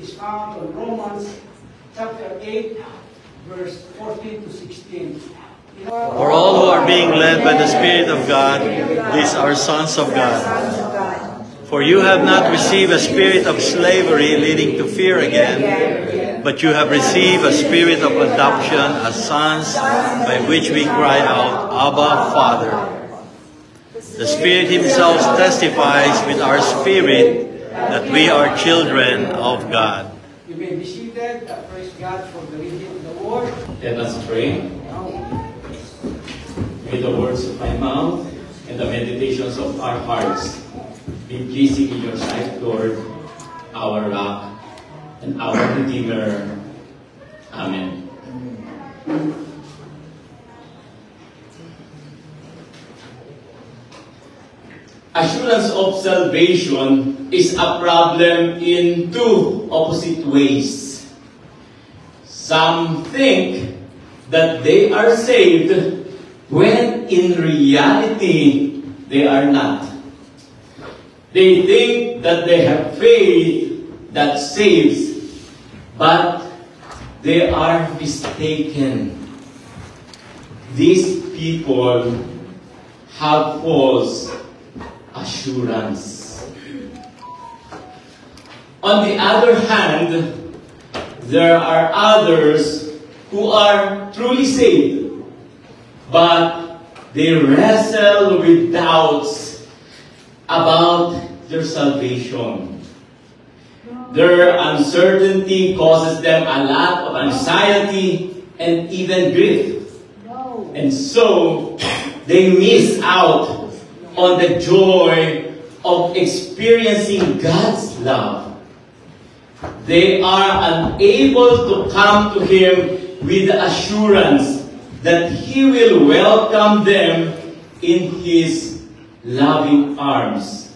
is found in Romans chapter 8, verse 14 to 16. For all who are being led by the Spirit of God, these are sons of God. For you have not received a spirit of slavery leading to fear again, but you have received a spirit of adoption as sons, by which we cry out, Abba, Father. The Spirit Himself testifies with our spirit that we are children of God. You may be seated. Praise God for the reading of the Word. Let us pray. May the words of my mouth and the meditations of our hearts be pleasing in your sight, Lord, our rock and our Redeemer. Amen. Assurance of salvation is a problem in two opposite ways. Some think that they are saved when in reality they are not. They think that they have faith that saves, but they are mistaken. These people have false assurance. On the other hand, there are others who are truly saved, but they wrestle with doubts about their salvation. Their uncertainty causes them a lot of anxiety and even grief. And so, they miss out on the joy of experiencing God's love. They are unable to come to Him with the assurance that He will welcome them in His loving arms.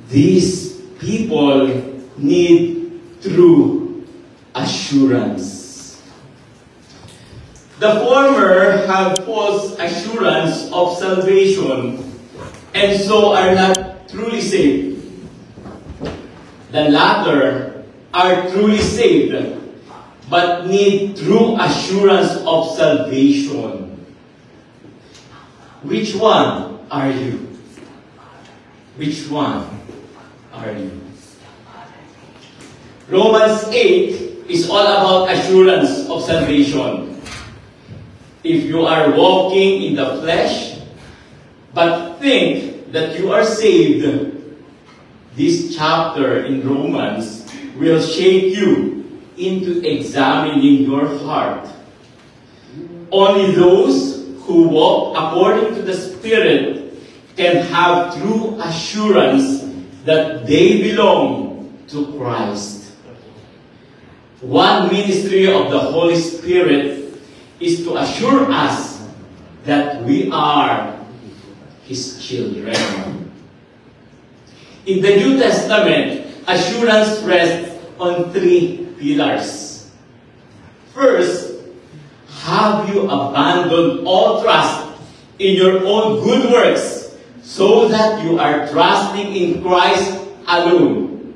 These people need true assurance. The former have false assurance of salvation and so are not truly saved. The latter are truly saved but need true assurance of salvation. Which one are you? Which one are you? Romans 8 is all about assurance of salvation. If you are walking in the flesh, but think that you are saved, this chapter in Romans will shape you into examining your heart. Only those who walk according to the Spirit can have true assurance that they belong to Christ. One ministry of the Holy Spirit is to assure us that we are His children. In the New Testament, assurance rests on three pillars. First, have you abandoned all trust in your own good works so that you are trusting in Christ alone?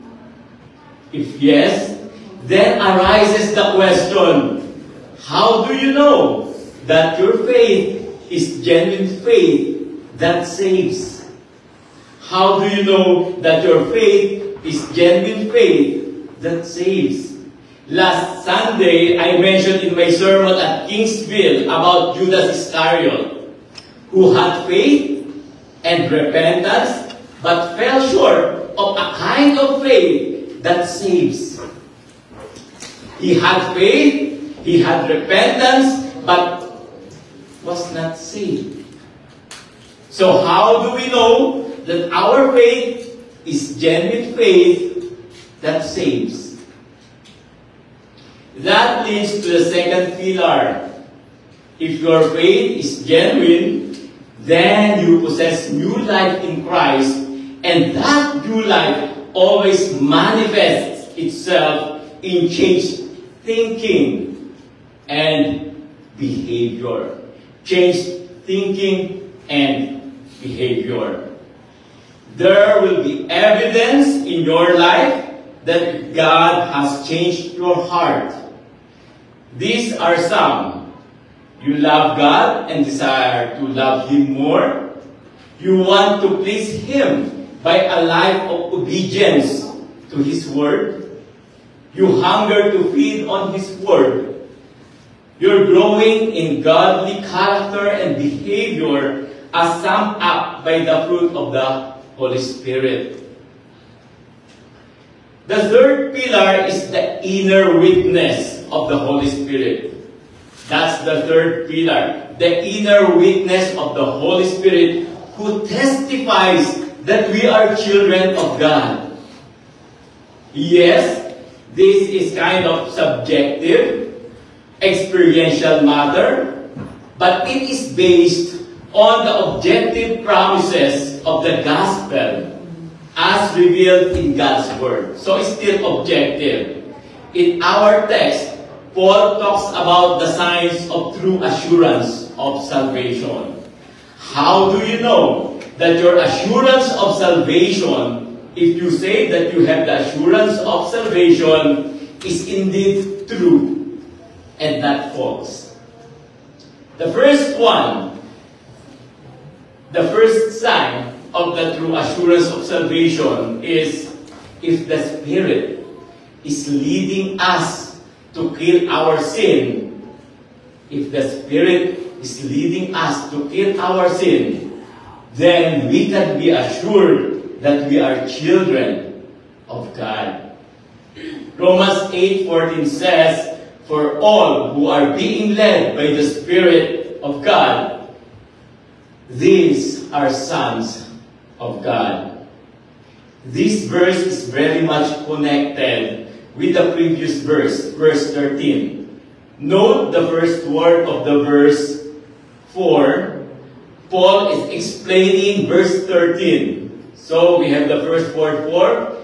If yes, then arises the question, how do you know that your faith is genuine faith that saves? How do you know that your faith is genuine faith that saves? Last Sunday, I mentioned in my sermon at Kingsville about Judas Iscariot, who had faith and repentance, but fell short of a kind of faith that saves. He had faith, he had repentance, but was not saved. So how do we know that our faith is genuine faith that saves? That leads to the second pillar. If your faith is genuine, then you possess new life in Christ, and that new life always manifests itself in changed thinking and behavior. Changed thinking and behavior. There will be evidence in your life that God has changed your heart. These are some. You love God and desire to love Him more. You want to please Him by a life of obedience to His Word. You hunger to feed on His Word. You're growing in godly character and behavior as summed up by the fruit of the Holy Spirit. The third pillar is the inner witness of the Holy Spirit. That's the third pillar. The inner witness of the Holy Spirit who testifies that we are children of God. Yes, this is kind of subjective, experiential matter, but it is based on the objective promises of the gospel as revealed in God's Word. So it's still objective. In our text, Paul talks about the signs of true assurance of salvation. How do you know that your assurance of salvation, if you say that you have the assurance of salvation, is indeed true and not false? The first one, the first sign of the true assurance of salvation is if the Spirit is leading us to kill our sin. If the Spirit is leading us to kill our sin, then we can be assured that we are children of God. Romans 8:14 says, "For all who are being led by the Spirit of God, these are sons of God." This verse is very much connected with the previous verse, verse 13. Note the first word of the verse 4. Paul is explaining verse 13. So we have the first word 4.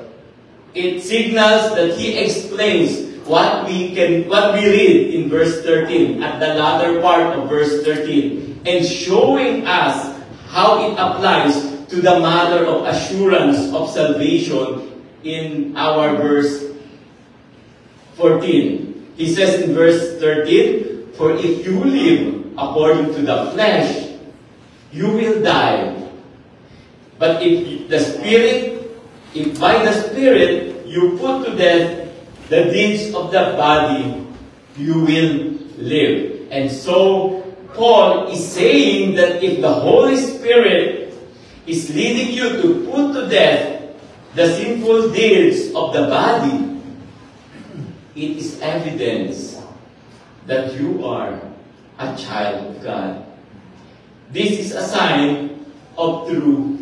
It signals that he explains what we read in verse 13 at the latter part of verse 13, and showing us how it applies to the matter of assurance of salvation in our verse 14. He says in verse 13, "For if you live according to the flesh, you will die. But if by the Spirit you put to death the deeds of the body, you will live." And so Paul is saying that if the Holy Spirit is leading you to put to death the sinful deeds of the body, it is evidence that you are a child of God. This is a sign of true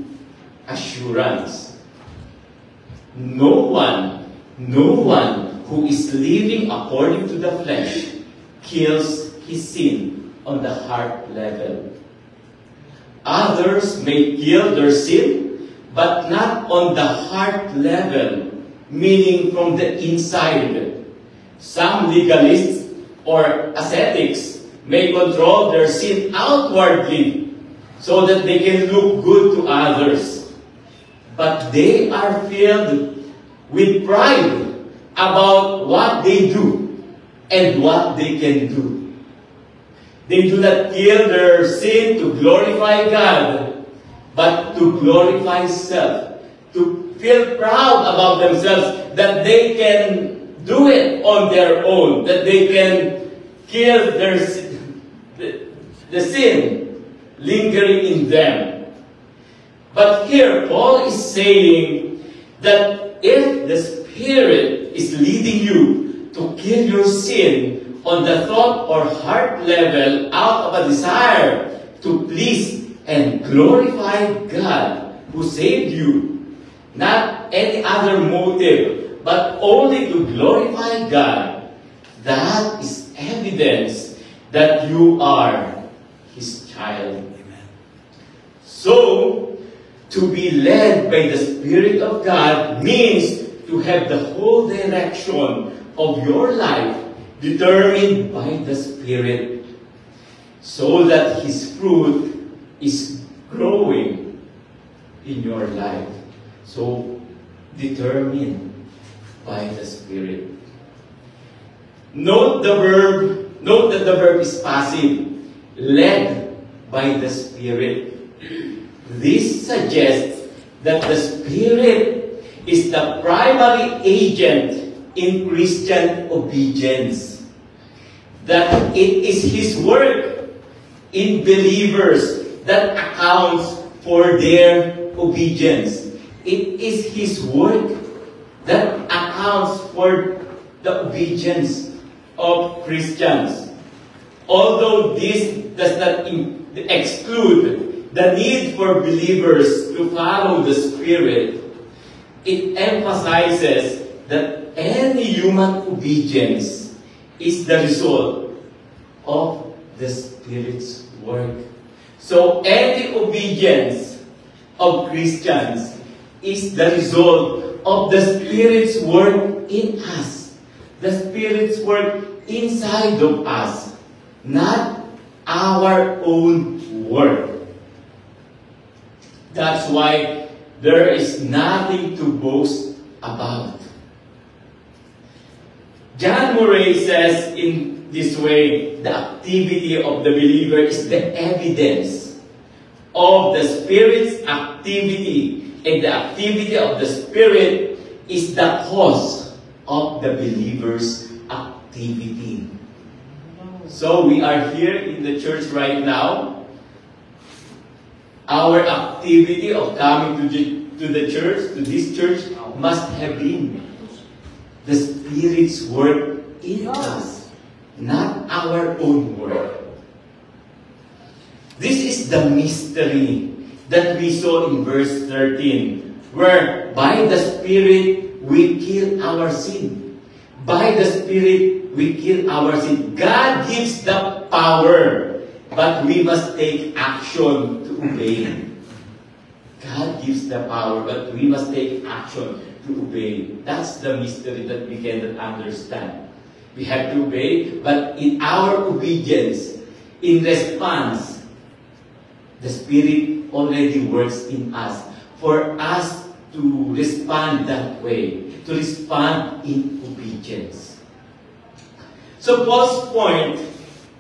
assurance. No one who is living according to the flesh kills his sin on the heart level. Others may kill their sin, but not on the heart level, meaning from the inside. Some legalists or ascetics may control their sin outwardly so that they can look good to others. But they are filled with pride about what they do and what they can do. They do not kill their sin to glorify God, but to glorify self, to feel proud about themselves that they can do it on their own, that they can kill the sin lingering in them. But here, Paul is saying that if the Spirit is leading you to kill your sin on the thought or heart level out of a desire to please and glorify God who saved you, not any other motive, but only to glorify God, that is evidence that you are His child. So, to be led by the Spirit of God means to have the whole direction of your life determined by the Spirit, so that His fruit is growing in your life. So, determined by the Spirit. Note that the verb is passive, led by the Spirit. This suggests that the Spirit is the primary agent in Christian obedience. That it is His work in believers that accounts for their obedience. It is His work that accounts for the obedience of Christians. Although this does not exclude the need for believers to follow the Spirit, it emphasizes that any human obedience is the result of the Spirit's work. So any obedience of Christians is the result of the Spirit's work in us. The Spirit's work inside of us, not our own work. That's why there is nothing to boast about. John Murray says in this way, the activity of the believer is the evidence of the Spirit's activity, and the activity of the Spirit is the cause of the believer's activity. So we are here in the church right now. Our activity of coming to the church, to this church, must have been the Spirit's work in us, not our own work. This is the mystery that we saw in verse 13, where by the Spirit we kill our sin. By the Spirit we kill our sin. God gives the power, but we must take action to obey. God gives the power, but we must take action to obey. That's the mystery that we cannot understand. We have to obey, but in our obedience, in response, the Spirit already works in us for us to respond that way, to respond in obedience. So Paul's point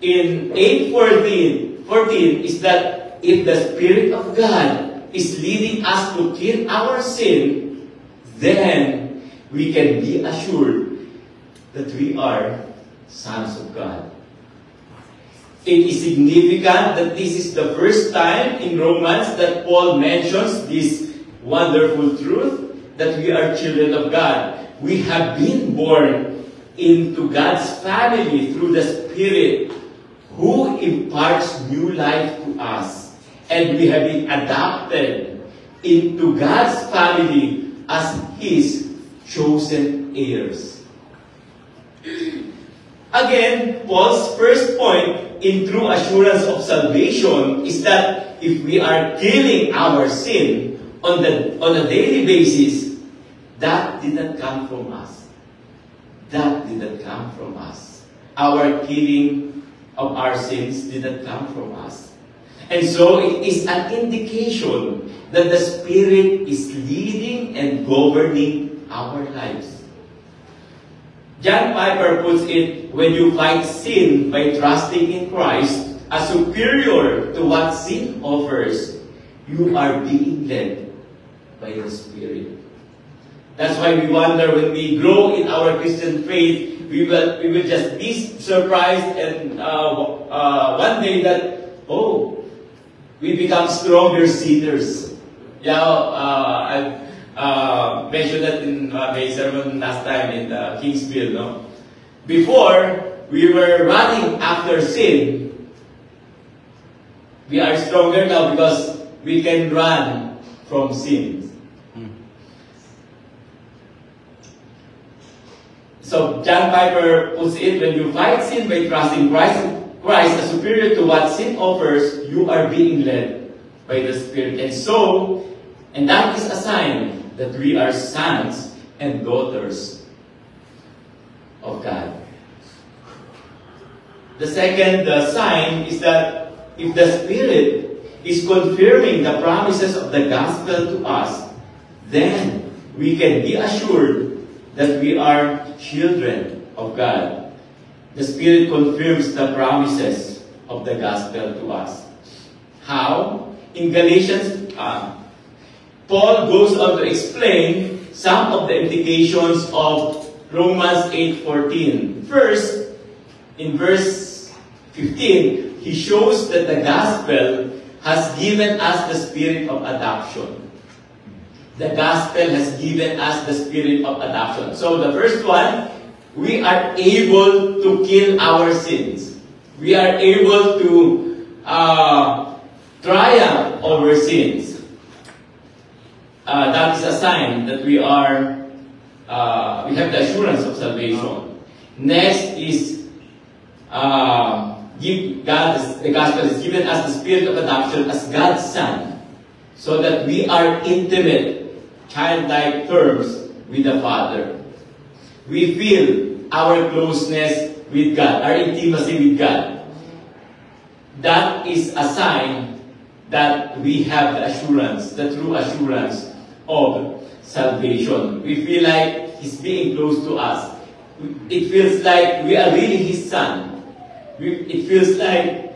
in 8:14 is that if the Spirit of God is leading us to kill our sin, then we can be assured that we are sons of God. It is significant that this is the first time in Romans that Paul mentions this wonderful truth that we are children of God. We have been born into God's family through the Spirit who imparts new life to us. And we have been adopted into God's family as His chosen heirs. Again, Paul's first point in true assurance of salvation is that if we are killing our sin on a daily basis, that did not come from us. That did not come from us. Our killing of our sins did not come from us. And so it is an indication that the Spirit is leading and governing our lives. John Piper puts it, when you fight sin by trusting in Christ as superior to what sin offers, you are being led by the Spirit. That's why we wonder when we grow in our Christian faith, we will just be surprised and one day that, we become stronger sinners. I mentioned that in my sermon last time in Kingsville. No? Before, we were running after sin. We are stronger now because we can run from sin. So John Piper puts it, when you fight sin by trusting Christ as superior to what sin offers, you are being led by the Spirit. And that is a sign that we are sons and daughters of God. The second sign is that if the Spirit is confirming the promises of the gospel to us, then we can be assured that we are children of God. The Spirit confirms the promises of the gospel to us. How? In Galatians, Paul goes on to explain some of the implications of Romans 8:14. First, in verse 15, he shows that the gospel has given us the spirit of adoption. The gospel has given us the spirit of adoption. So the first one, we are able to kill our sins. We are able to triumph over sins. That is a sign that we have the assurance of salvation. Next is the gospel has given us the spirit of adoption as God's Son, so that we are intimate, childlike terms with the Father. We feel our closeness with God, our intimacy with God. That is a sign that we have the assurance, the true assurance of salvation. We feel like He's being close to us. It feels like we are really His Son. It feels like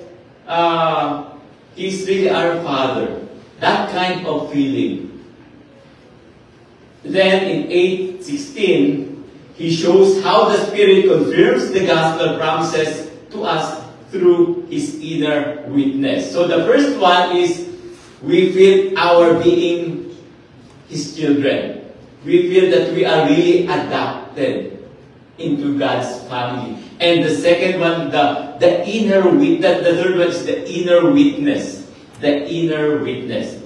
He's really our Father. That kind of feeling. Then in 8:16, he shows how the Spirit confirms the gospel promises to us through His inner witness. So the first one is we feel our being His children. We feel that we are really adopted into God's family. And the second one, the inner witness. The third one is the inner witness. The inner witness.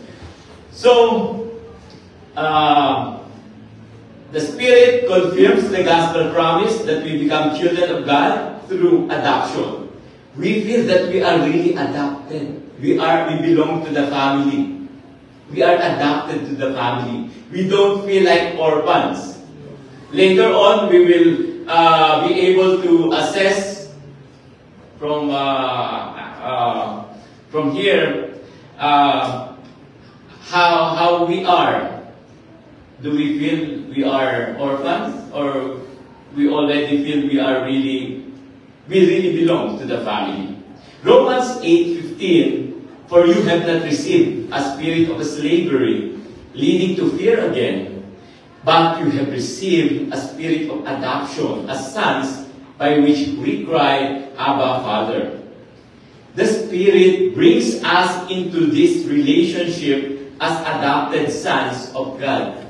So, the Spirit confirms the gospel promise that we become children of God through adoption. We feel that we are really adopted. We belong to the family. We are adopted to the family. We don't feel like orphans. Later on, we will be able to assess from here how we are. Do we feel we are orphans, or we already feel we really belong to the family? Romans 8:15, for you have not received a spirit of slavery, leading to fear again, but you have received a spirit of adoption as sons, by which we cry, Abba, Father. The Spirit brings us into this relationship as adopted sons of God.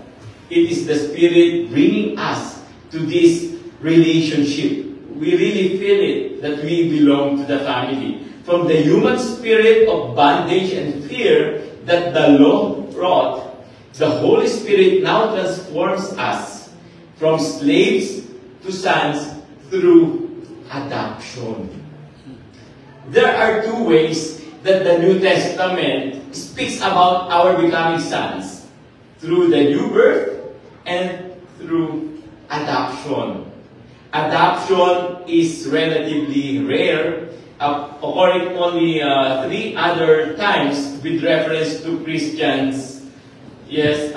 It is the Spirit bringing us to this relationship. We really feel it, that we belong to the family. From the human spirit of bondage and fear that the law brought, the Holy Spirit now transforms us from slaves to sons through adoption. There are two ways that the New Testament speaks about our becoming sons: through the new birth and through adoption. Adoption is relatively rare, occurring only 3 other times with reference to Christians. Yes,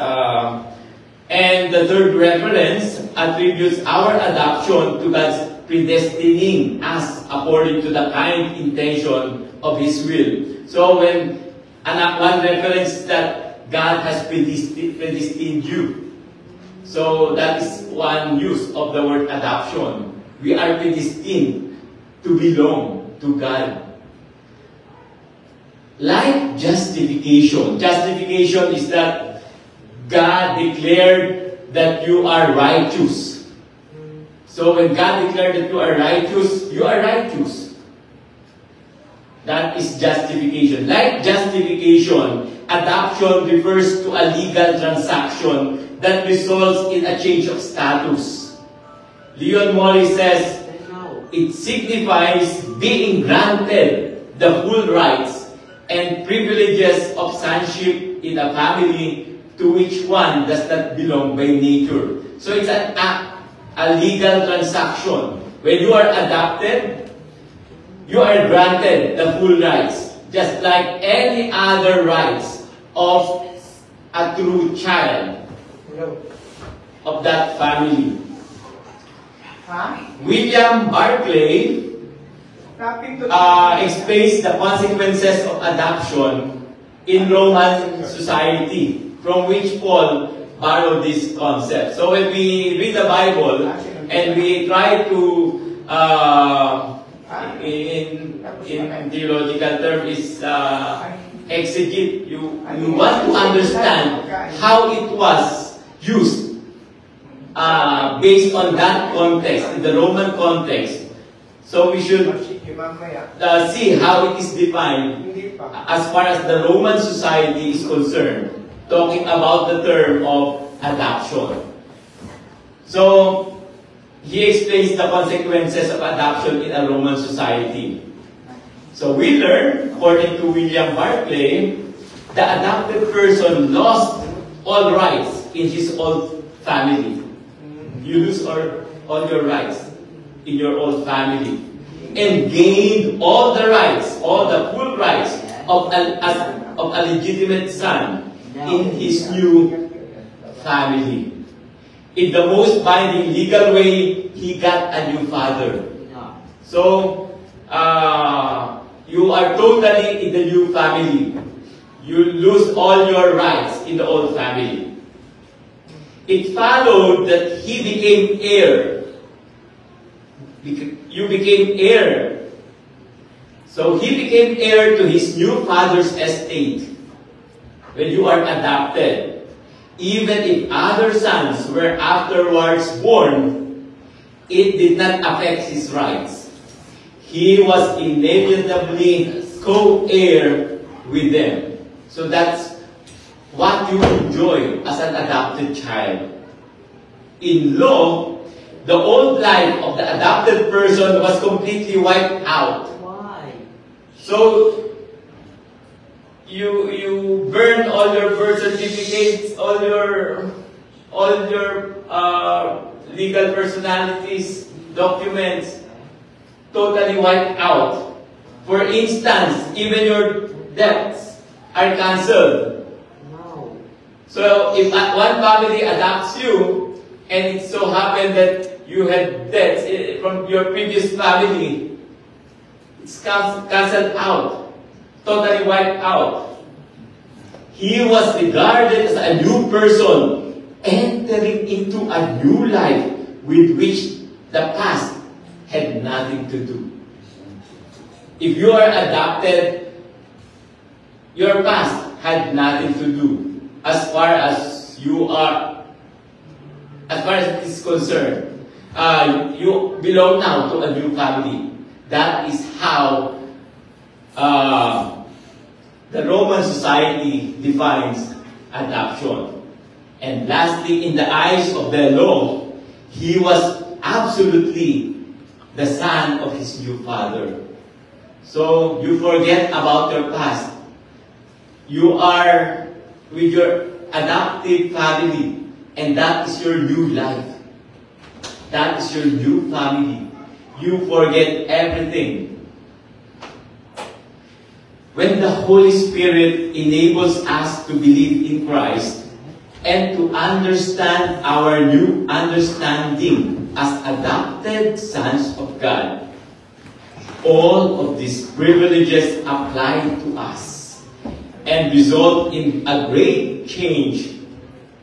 and the third reference attributes our adoption to God's predestining us according to the kind intention of His will. So when one reference that God has predestined you. So that is one use of the word adoption. We are predestined to belong to God. Like justification. Justification is that God declared that you are righteous. So when God declared that you are righteous, you are righteous. That is justification. Like justification, adoption refers to a legal transaction that results in a change of status. Leon Morris says, it signifies being granted the full rights and privileges of sonship in a family to which one does not belong by nature. So it's a legal transaction. When you are adopted, you are granted the full rights, just like any other rights of a true child of that family. William Barclay explains the consequences of adoption in Roman society, from which Paul borrowed this concept. So when we read the Bible and we try to, in theological term, is exegete, you want to understand how it was used based on that context, in the Roman context. So we should see how it is defined as far as the Roman society is concerned, talking about the term of adoption. So he explains the consequences of adoption in a Roman society. So we learn, according to William Barclay, the adopted person lost all rights in his own family. You lose all your rights in your own family, and gained all the rights, all the full rights of a legitimate son in his new family. In the most binding legal way, he got a new father. So, you are totally in the new family. You lose all your rights in the old family. It followed that he became heir. You became heir. So he became heir to his new father's estate when you are adopted. Even if other sons were afterwards born, it did not affect his rights. He was inevitably co-heir with them. So that's what you enjoy as an adopted child. In law, the old life of the adopted person was completely wiped out. Why? So, you burn all your birth certificates, all your legal personalities, documents, totally wiped out. For instance, even your debts are cancelled. No. So if one family adopts you, and it so happened that you had debts from your previous family, it's cancelled out, totally wiped out. He was regarded as a new person, entering into a new life with which the past had nothing to do. If you are adopted, your past had nothing to do as far as you are, as far as it is concerned. You belong now to a new family. That is how the Roman society defines adoption. And lastly, in the eyes of the law, he was absolutely the son of his new father. So you forget about your past. You are with your adopted family, and that is your new life. That is your new family. You forget everything. When the Holy Spirit enables us to believe in Christ and to understand our new understanding as adopted sons of God, all of these privileges apply to us and result in a great change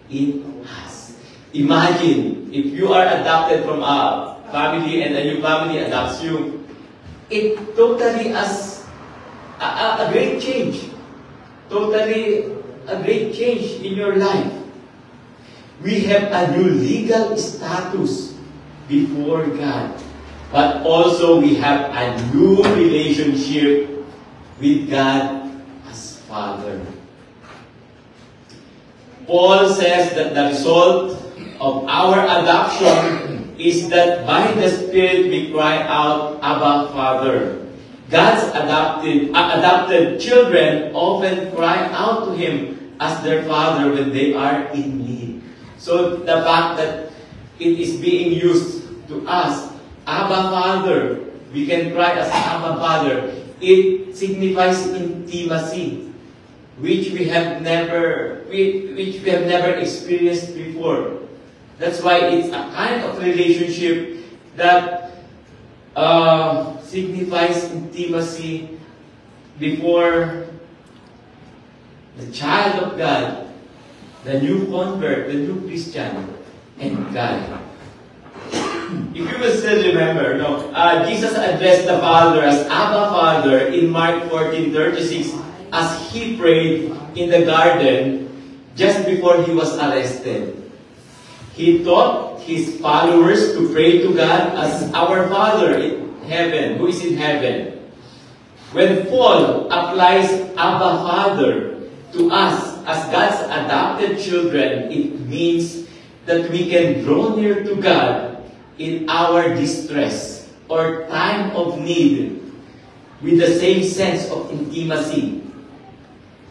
in us. Imagine if you are adopted from a family and a new family adopts you, it totally as a great change. Totally a great change in your life. We have a new legal status before God, but also we have a new relationship with God as Father. Paul says that the result of our adoption is that by the Spirit we cry out, Abba, Father. God's adopted children often cry out to Him as their Father when they are in need. So the fact that it is being used to us, Abba, Father, we can cry as Abba, Father. It signifies intimacy, which we have never experienced before. That's why it's a kind of relationship that signifies intimacy before the child of God, the new convert, the new Christian, and God. If you will still remember, Jesus addressed the Father as Abba Father in Mark 14:36 as he prayed in the garden just before he was arrested. He taught his followers to pray to God as our Father in heaven, who is in heaven. When Paul applies Abba Father to us as God's adopted children, it means that we can draw near to God in our distress or time of need with the same sense of intimacy.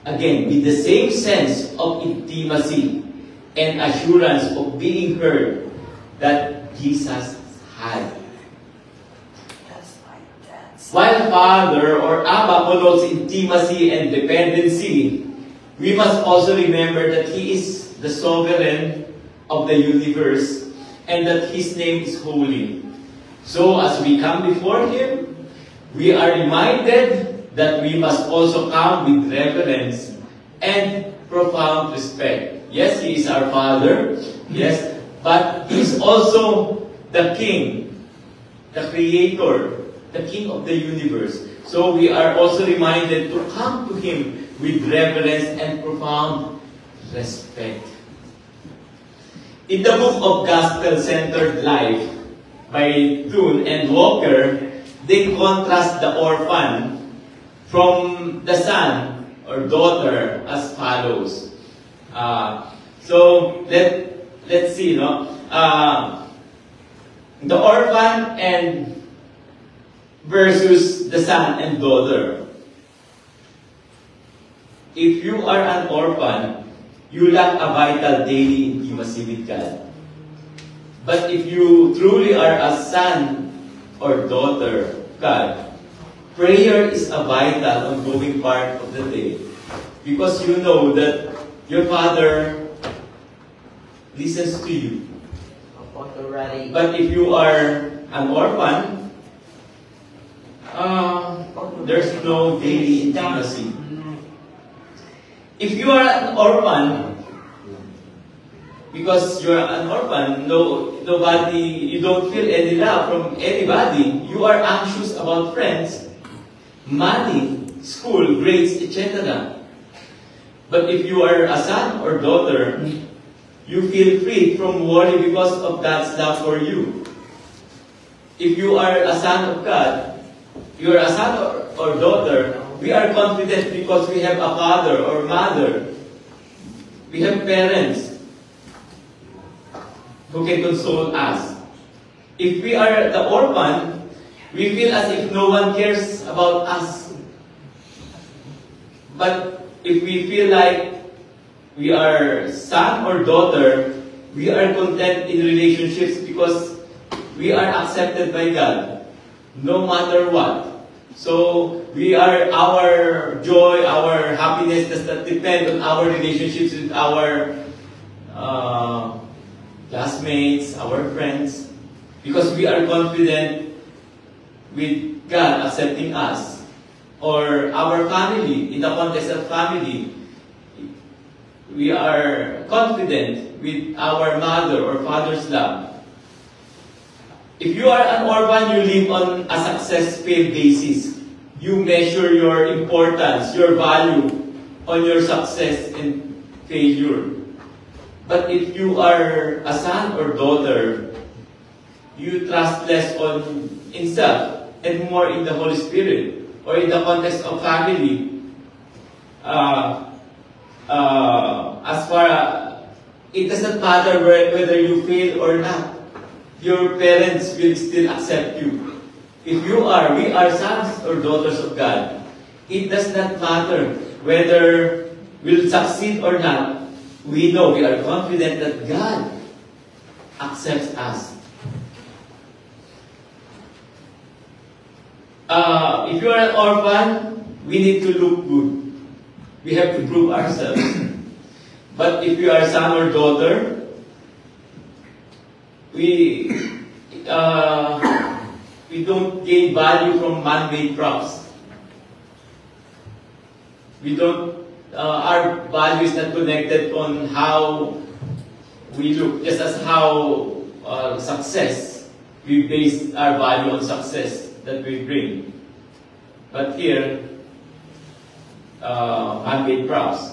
Again, with the same sense of intimacy and assurance of being heard that Jesus had. While Father or Abba connotes intimacy and dependency, we must also remember that He is the sovereign of the universe and that His name is holy. So as we come before Him, we are reminded that we must also come with reverence and profound respect. Yes, He is our Father, yes, but He is also the King, the Creator, the King of the universe. So we are also reminded to come to Him with reverence and profound respect. In the book of Gospel-Centered Life by Thune and Walker, they contrast the orphan from the son or daughter as follows. So let's see, the orphan and versus the son and daughter. If you are an orphan, you lack a vital daily intimacy with God. But if you truly are a son or daughter of God, prayer is a vital, ongoing part of the day. Because you know that your Father listens to you. But if you are an orphan, there's no daily intimacy. If you are an orphan, because you are an orphan, nobody, you don't feel any love from anybody. You are anxious about friends, money, school, grades, etc. But if you are a son or daughter, you feel free from worry because of God's love for you. If you are a son of God, you are a son or daughter, we are confident because we have a father or mother. We have parents who can console us. If we are the orphan, we feel as if no one cares about us. But if we feel like we are son or daughter, we are content in relationships because we are accepted by God, no matter what. So our joy, our happiness does not depend on our relationships with our classmates, our friends, because we are confident with God accepting us, or our family, in the context of family, we are confident with our mother or father's love. If you are an orphan, you live on a success-fail basis. You measure your importance, your value on your success and failure. But if you are a son or daughter, you trust less in self and more in the Holy Spirit, or in the context of family. As far it doesn't matter whether you fail or not. Your parents will still accept you. If we are sons or daughters of God, it does not matter whether we'll succeed or not. We know, we are confident that God accepts us. If you are an orphan, we need to look good. We have to prove ourselves. But if you are son or daughter, we don't gain value from man-made crops. We don't, our value is not connected on how we look, just as how success, we base our value on success that we bring. But here, man-made crops.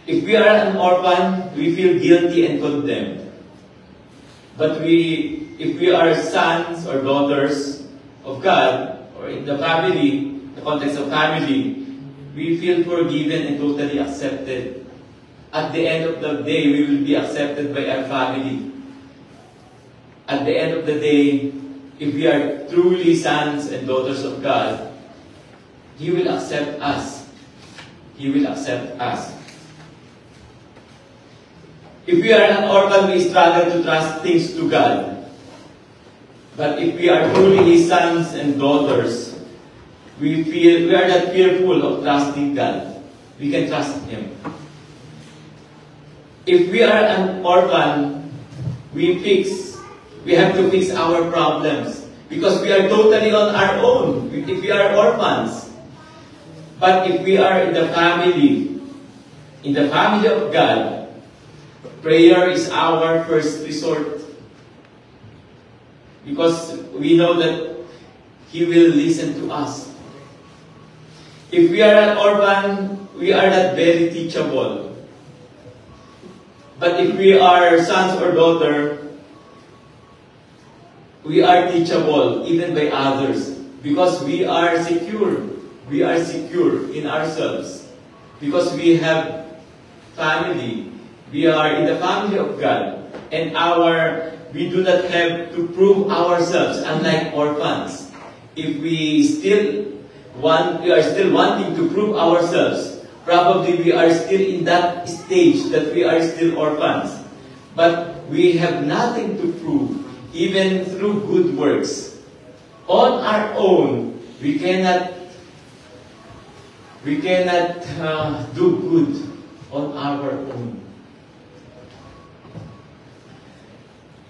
If we are an orphan, we feel guilty and condemned. But if we are sons or daughters of God, or in the family, the context of family, we feel forgiven and totally accepted. At the end of the day, we will be accepted by our family. At the end of the day, if we are truly sons and daughters of God, He will accept us. He will accept us. If we are an orphan, we struggle to trust things to God. But if we are truly His sons and daughters, we are not fearful of trusting God. We can trust Him. If we are an orphan, we have to fix our problems because we are totally on our own. If we are orphans, but if we are in the family of God, prayer is our first resort because we know that He will listen to us. If we are an orphan, we are not very teachable. But if we are sons or daughters, we are teachable even by others because we are secure. We are secure in ourselves because we have family. We are in the family of God, and we do not have to prove ourselves, unlike orphans. If we are still wanting to prove ourselves, probably we are still in that stage that we are still orphans. But we have nothing to prove, even through good works. On our own, we cannot do good on our own.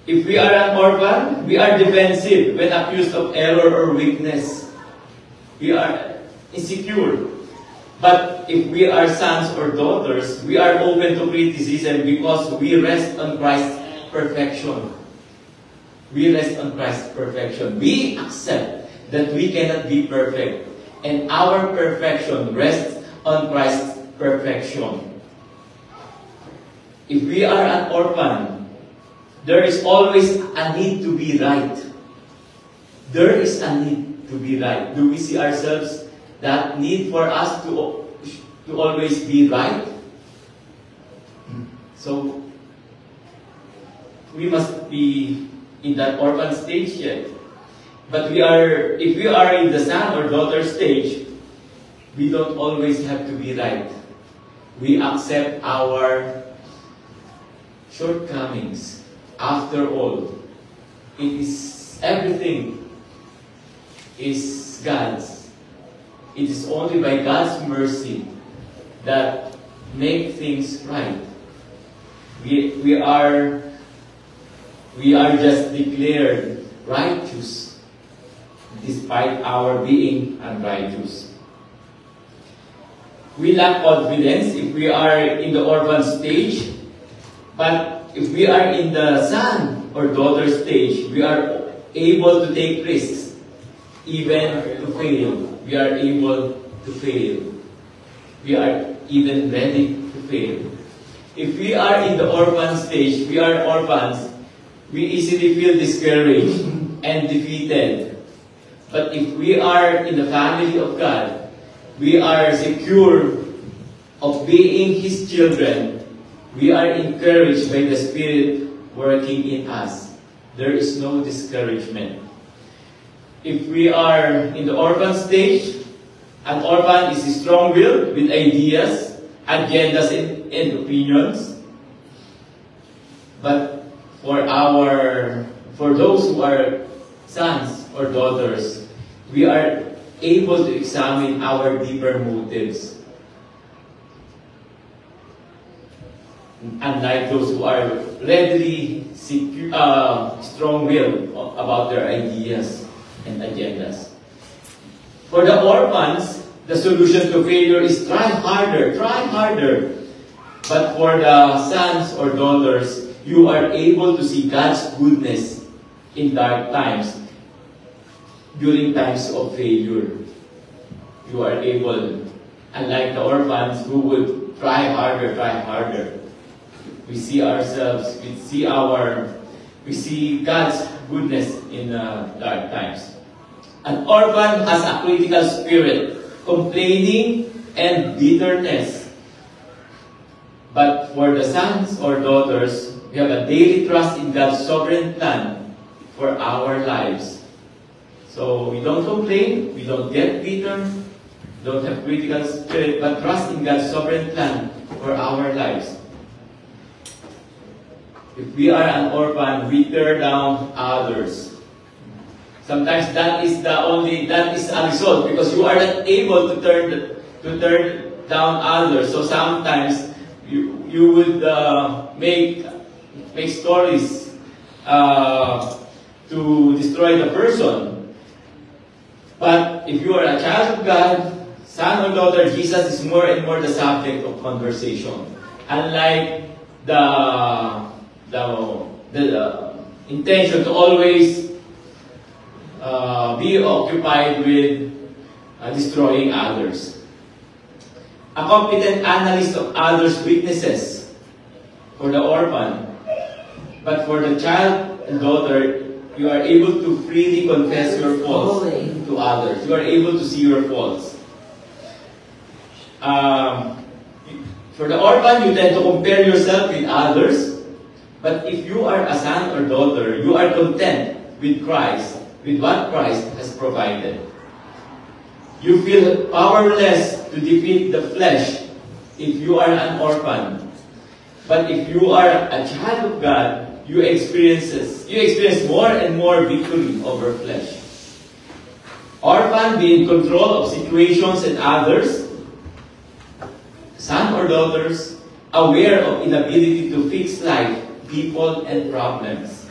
If we are an orphan, we are defensive when accused of error or weakness. We are insecure. But if we are sons or daughters, we are open to criticism because we rest on Christ's perfection. We rest on Christ's perfection. We accept that we cannot be perfect, and our perfection rests on Christ's perfection. If we are an orphan, there is always a need to be right. There is a need to be right. Do we see ourselves that need for us to always be right? So, we must be in that orphan stage yet. But if we are in the son or daughter stage, we don't always have to be right. We accept our shortcomings. After all, everything is God's. It is only by God's mercy that make things right. We are just declared righteous despite our being unrighteous. We lack confidence if we are in the orphan stage, but if we are in the son or daughter stage, we are able to take risks, even to fail. We are able to fail. We are even ready to fail. If we are in the orphan stage, we are orphans, we easily feel discouraged and defeated. But if we are in the family of God, we are secure of being His children. We are encouraged by the Spirit working in us. There is no discouragement. If we are in the orphan stage, an orphan is strong-willed with ideas, agendas, and opinions. But for those who are sons or daughters, we are able to examine our deeper motives. Unlike those who are readily strong-willed about their ideas and agendas. For the orphans, the solution to failure is try harder, try harder. But for the sons or daughters, you are able to see God's goodness in dark times, during times of failure. You are able, unlike the orphans who would try harder, try harder. We see ourselves, we see God's goodness in dark times. An orphan has a critical spirit, complaining and bitterness. But for the sons or daughters, we have a daily trust in God's sovereign plan for our lives. So we don't complain, we don't get bitter, don't have critical spirit, but trust in God's sovereign plan for our lives. If we are an orphan, we tear down others. Sometimes that is a result because you are not able to turn down others. So sometimes you would make stories to destroy the person. But if you are a child of God, son or daughter, Jesus is more and more the subject of conversation. Unlike the intention to always be occupied with destroying others. A competent analyst of others' weaknesses for the orphan, but for the child and daughter, you are able to freely confess your faults to others. You are able to see your faults. For the orphan, you tend to compare yourself with others. But if you are a son or daughter, you are content with Christ, with what Christ has provided. You feel powerless to defeat the flesh if you are an orphan. But if you are a child of God, you experience more and more victory over flesh. Orphan, be in control of situations and others. Son or daughters, aware of inability to fix life, people, and problems.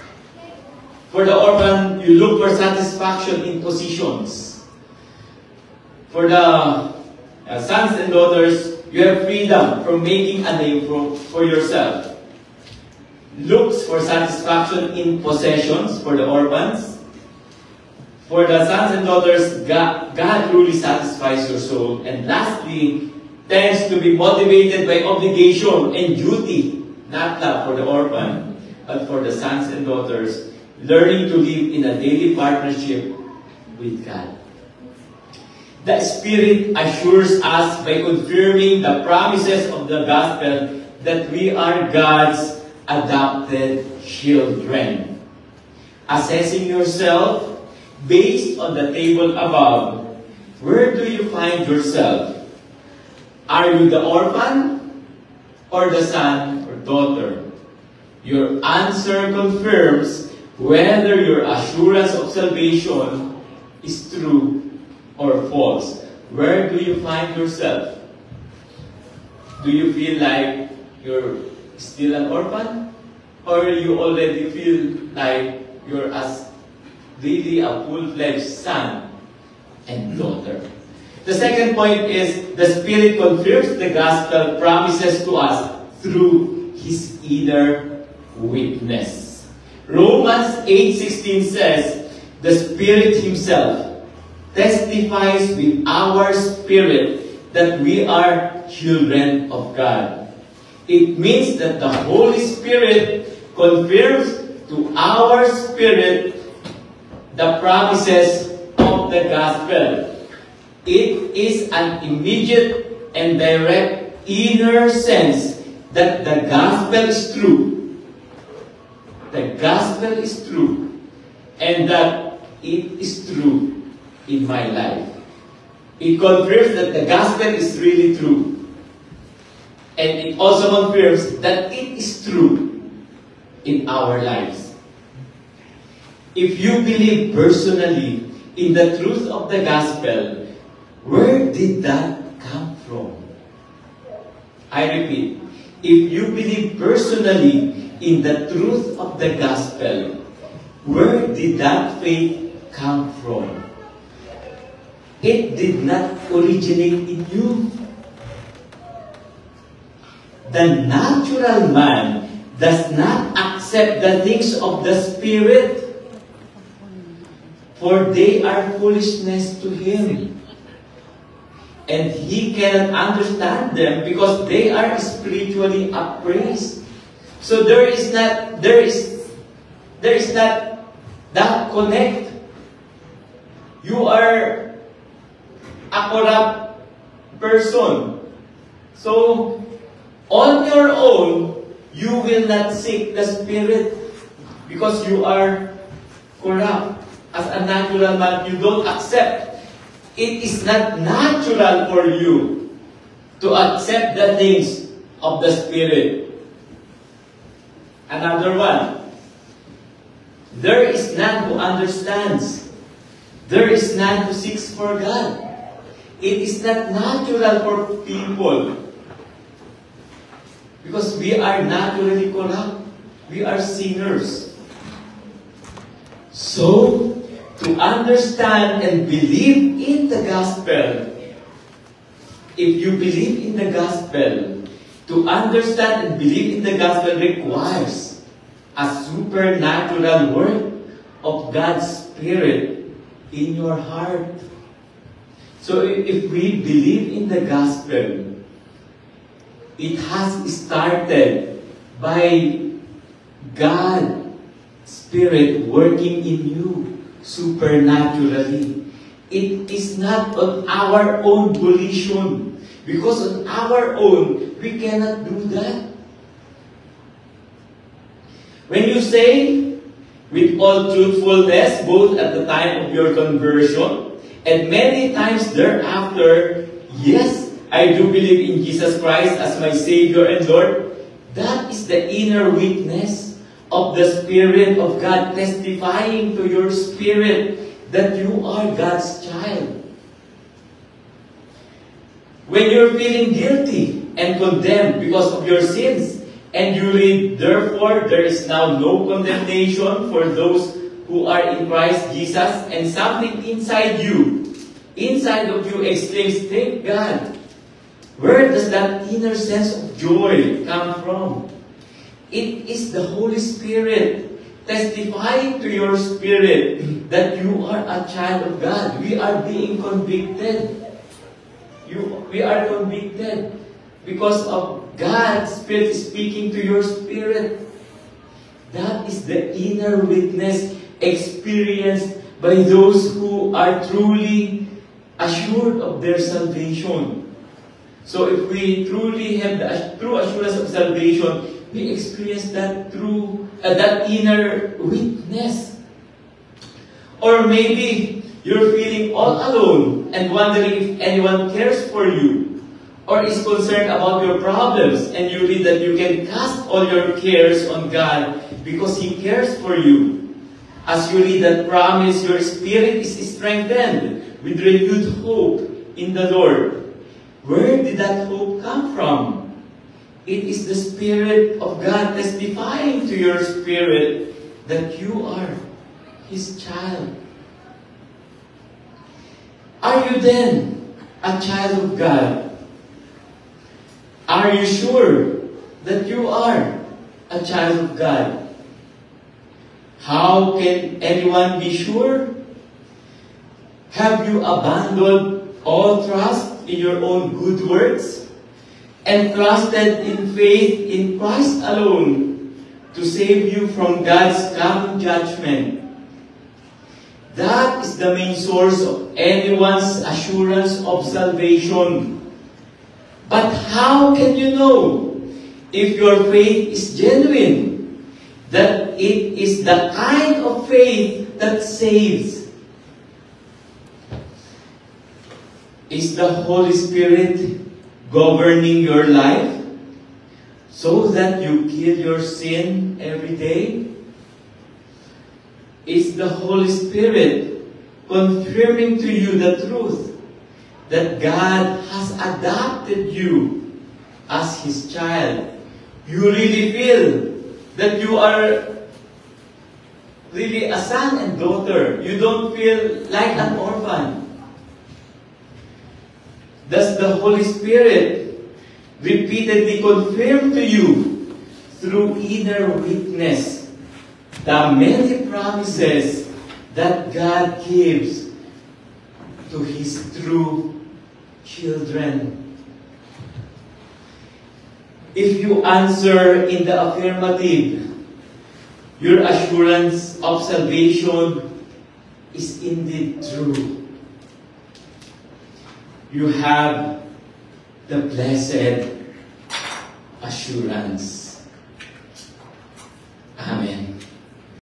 For the orphan, you look for satisfaction in positions. For the sons and daughters, you have freedom from making a name for yourself. Looks for satisfaction in possessions for the orphans. For the sons and daughters, God truly satisfies your soul. And lastly, tends to be motivated by obligation and duty, not love for the orphan, but for the sons and daughters, learning to live in a daily partnership with God. The Spirit assures us by confirming the promises of the gospel that we are God's adopted children. Assessing yourself based on the table above, where do you find yourself? Are you the orphan or the son or daughter? Your answer confirms whether your assurance of salvation is true or false. Where do you find yourself? Do you feel like you're still an orphan? Or you already feel like you're really a full-fledged son and daughter? The second point is the Spirit confirms the gospel promises to us through His inner witness. Romans 8:16 says, the Spirit Himself testifies with our spirit that we are children of God. It means that the Holy Spirit confirms to our spirit the promises of the gospel. It is an immediate and direct inner sense that the gospel is true. The gospel is true. And that it is true in my life. It confirms that the gospel is really true. And it also confirms that it is true in our lives. If you believe personally in the truth of the gospel, where did that come from? I repeat, if you believe personally in the truth of the gospel, Where did that faith come from? It did not originate in you. The natural man does not accept the things of the Spirit, for they are foolishness to him. And he cannot understand them because they are spiritually appraised. So there is not that connect. You are a corrupt person. So on your own, you will not seek the Spirit because you are corrupt. As a natural man, you don't accept. It is not natural for you to accept the things of the Spirit. Another one. There is none who understands. There is none who seeks for God. It is not natural for people. Because we are naturally corrupt. We are sinners. So, to understand and believe in the gospel, if you believe in the gospel, to understand and believe in the gospel requires a supernatural work of God's Spirit in your heart. So if we believe in the gospel, it has started by God's Spirit working in you supernaturally. It is not on our own volition, because on our own, we cannot do that. When you say, with all truthfulness, both at the time of your conversion, and many times thereafter, yes, I do believe in Jesus Christ as my Savior and Lord, that is the inner witness of the Spirit of God testifying to your spirit that you are God's child. When you're feeling guilty and condemned because of your sins, and you read, therefore, there is now no condemnation for those who are in Christ Jesus, and something inside of you exclaims, thank God. Where does that inner sense of joy come from? It is the Holy Spirit testifying to your spirit that you are a child of God. We are being convicted. We are convicted because of God's Spirit speaking to your spirit. That is the inner witness experienced by those who are truly assured of their salvation. So if we truly have the true assurance of salvation, we experience that through that inner witness. Or maybe you're feeling all alone and wondering if anyone cares for you or is concerned about your problems, and you read that you can cast all your cares on God because He cares for you. As you read that promise, your spirit is strengthened with renewed hope in the Lord. Where did that hope come from? It is the Spirit of God testifying to your spirit that you are His child. Are you then a child of God? Are you sure that you are a child of God? How can anyone be sure? Have you abandoned all trust in your own good works and trusted in faith in Christ alone to save you from God's coming judgment? That is the main source of anyone's assurance of salvation. But how can you know if your faith is genuine? That it is the kind of faith that saves. Is the Holy Spirit governing your life so that you kill your sin every day? Is the Holy Spirit confirming to you the truth that God has adopted you as His child? You really feel that you are really a son and daughter. You don't feel like an orphan. Does the Holy Spirit repeatedly confirm to you through inner witness the many promises that God gives to His true children? If you answer in the affirmative, your assurance of salvation is indeed true. You have the blessed assurance.